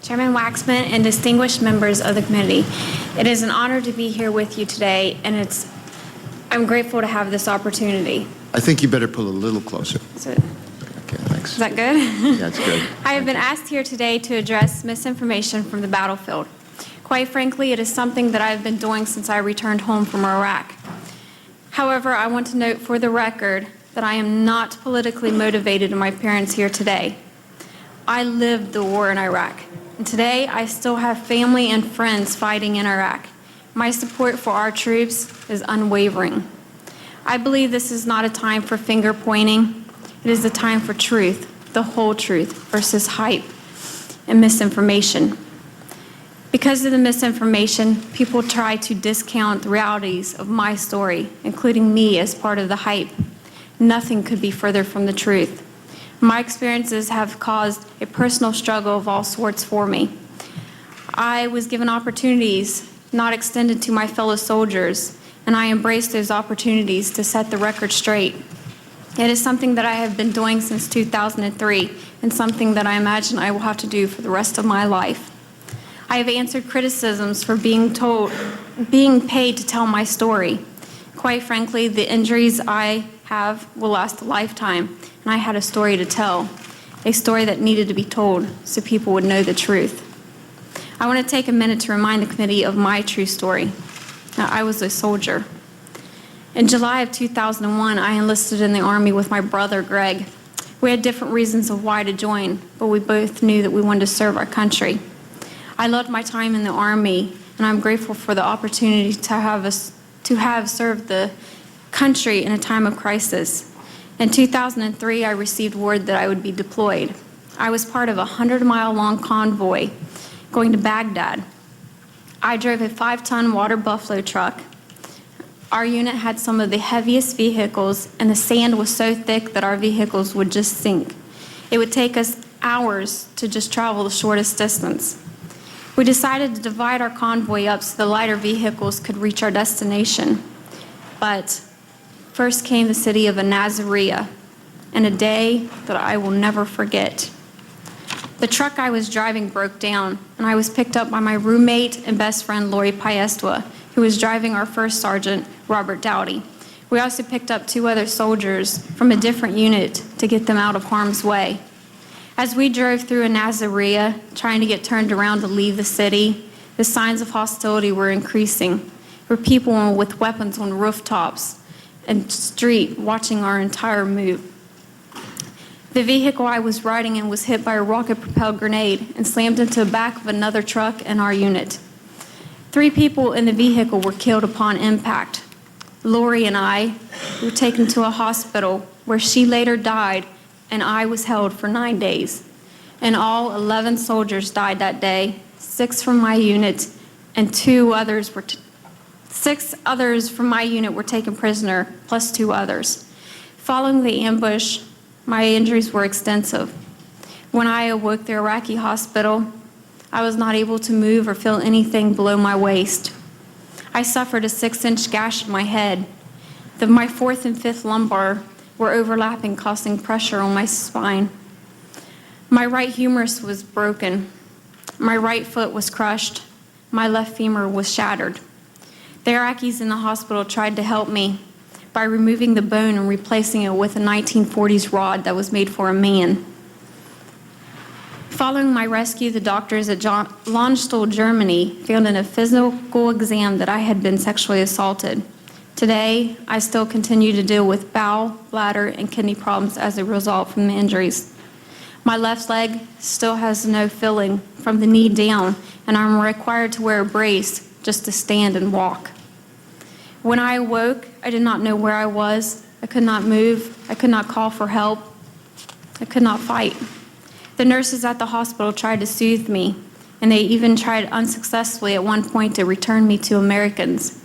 Chairman Waxman, and distinguished members of the committee. It is an honor to be here with you today, and I'm grateful to have this opportunity. I think you better pull a little closer. So, Okay, thanks. is that good? Yeah, it's good. I have been asked here today to address misinformation from the battlefield. Quite frankly, it is something that I've been doing since I returned home from Iraq. However, I want to note for the record that I am not politically motivated in my appearance here today. I lived the war in Iraq, and today I still have family and friends fighting in Iraq. My support for our troops is unwavering. I believe this is not a time for finger pointing. It is a time for truth, the whole truth, versus hype and misinformation. Because of the misinformation, people try to discount the realities of my story, including me as part of the hype. Nothing could be further from the truth. My experiences have caused a personal struggle of all sorts for me. I was given opportunities not extended to my fellow soldiers, and I embraced those opportunities to set the record straight. It is something that I have been doing since 2003, and something that I imagine I will have to do for the rest of my life. I have answered criticisms for being paid to tell my story. Quite frankly, the injuries I have will last a lifetime, and I had a story to tell, a story that needed to be told so people would know the truth. I want to take a minute to remind the committee of my true story. Now, I was a soldier. In July of 2001, I enlisted in the Army with my brother, Greg. We had different reasons of why to join, but we both knew that we wanted to serve our country. I loved my time in the Army, and I'm grateful for the opportunity to have served the country in a time of crisis. In 2003, I received word that I would be deployed. I was part of a 100-mile-long convoy going to Baghdad. I drove a 5-ton water buffalo truck. Our unit had some of the heaviest vehicles, and the sand was so thick that our vehicles would just sink. It would take us hours to just travel the shortest distance. We decided to divide our convoy up so the lighter vehicles could reach our destination. But first came the city of Nazareth, and a day that I will never forget. The truck I was driving broke down, and I was picked up by my roommate and best friend, Lori Paestua, who was driving our first sergeant, Robert Dowdy. We also picked up 2 other soldiers from a different unit to get them out of harm's way. As we drove through Nazareth, trying to get turned around to leave the city, the signs of hostility were increasing. There were people with weapons on rooftops and street watching our entire move. The vehicle I was riding in was hit by a rocket-propelled grenade and slammed into the back of another truck in our unit. 3 people in the vehicle were killed upon impact. Lori and I were taken to a hospital where she later died, and I was held for 9 days. In all, 11 soldiers died that day, 6 from my unit, and 6 others from my unit were taken prisoner, plus 2 others. Following the ambush, my injuries were extensive. When I awoke the Iraqi hospital, I was not able to move or feel anything below my waist. I suffered a 6-inch gash in my head. My 4th and 5th lumbar were overlapping, causing pressure on my spine. My right humerus was broken. My right foot was crushed. My left femur was shattered. The Iraqis in the hospital tried to help me by removing the bone and replacing it with a 1940s rod that was made for a man. Following my rescue, the doctors at Landstuhl, Germany, found in a physical exam that I had been sexually assaulted. Today, I still continue to deal with bowel, bladder, and kidney problems as a result from the injuries. My left leg still has no filling from the knee down, and I'm required to wear a brace just to stand and walk. When I awoke, I did not know where I was. I could not move. I could not call for help. I could not fight. The nurses at the hospital tried to soothe me, and they even tried unsuccessfully at one point to return me to Americans.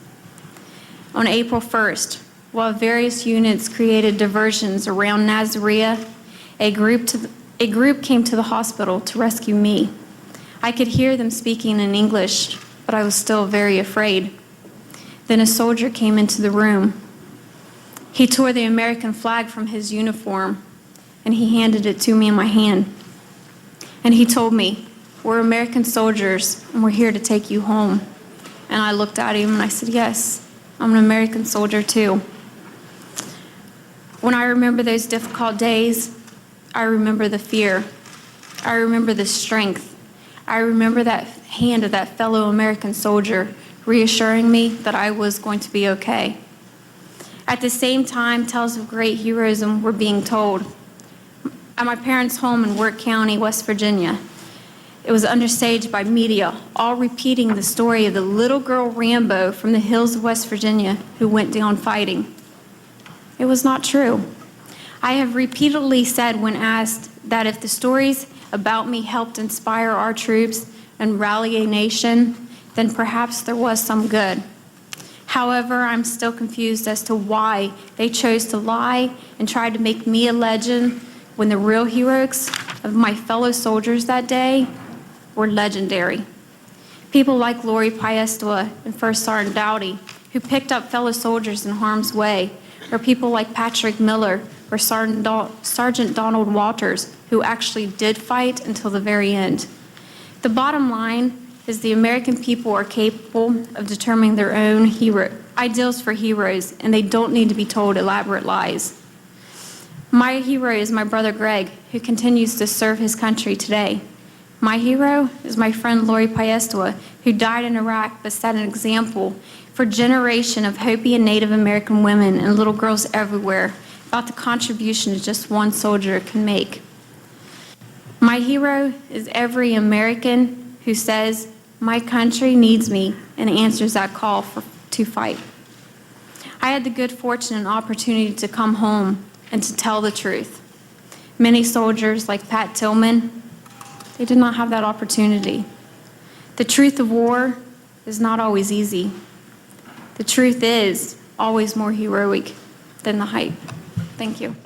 On April 1st, while various units created diversions around Nazareth, a group came to the hospital to rescue me. I could hear them speaking in English, but I was still very afraid. Then a soldier came into the room. He tore the American flag from his uniform, and he handed it to me in my hand. And he told me, we're American soldiers, and we're here to take you home." And I looked at him and I said, "Yes, I'm an American soldier too." When I remember those difficult days, I remember the fear. I remember the strength. I remember that hand of that fellow American soldier reassuring me that I was going to be okay. At the same time, tales of great heroism were being told. At my parents' home in Wirt County, West Virginia, it was understaged by media, all repeating the story of the little girl Rambo from the hills of West Virginia who went down fighting. It was not true. I have repeatedly said when asked that if the stories about me helped inspire our troops and rally a nation, then perhaps there was some good. However, I'm still confused as to why they chose to lie and try to make me a legend when the real heroes of my fellow soldiers that day were legendary. People like Lori Piestewa and First Sergeant Dowdy, who picked up fellow soldiers in harm's way, or people like Patrick Miller or Sergeant Donald Walters, who actually did fight until the very end. The bottom line is the American people are capable of determining their own ideals for heroes, and they don't need to be told elaborate lies. My hero is my brother Greg, who continues to serve his country today. My hero is my friend Lori Piestewa, who died in Iraq but set an example for a generation of Hopi and Native American women and little girls everywhere about the contribution just one soldier can make. My hero is every American who says, "My country needs me," and answers that call to fight. I had the good fortune and opportunity to come home and to tell the truth. Many soldiers, like Pat Tillman, they did not have that opportunity. The truth of war is not always easy. The truth is always more heroic than the hype. Thank you.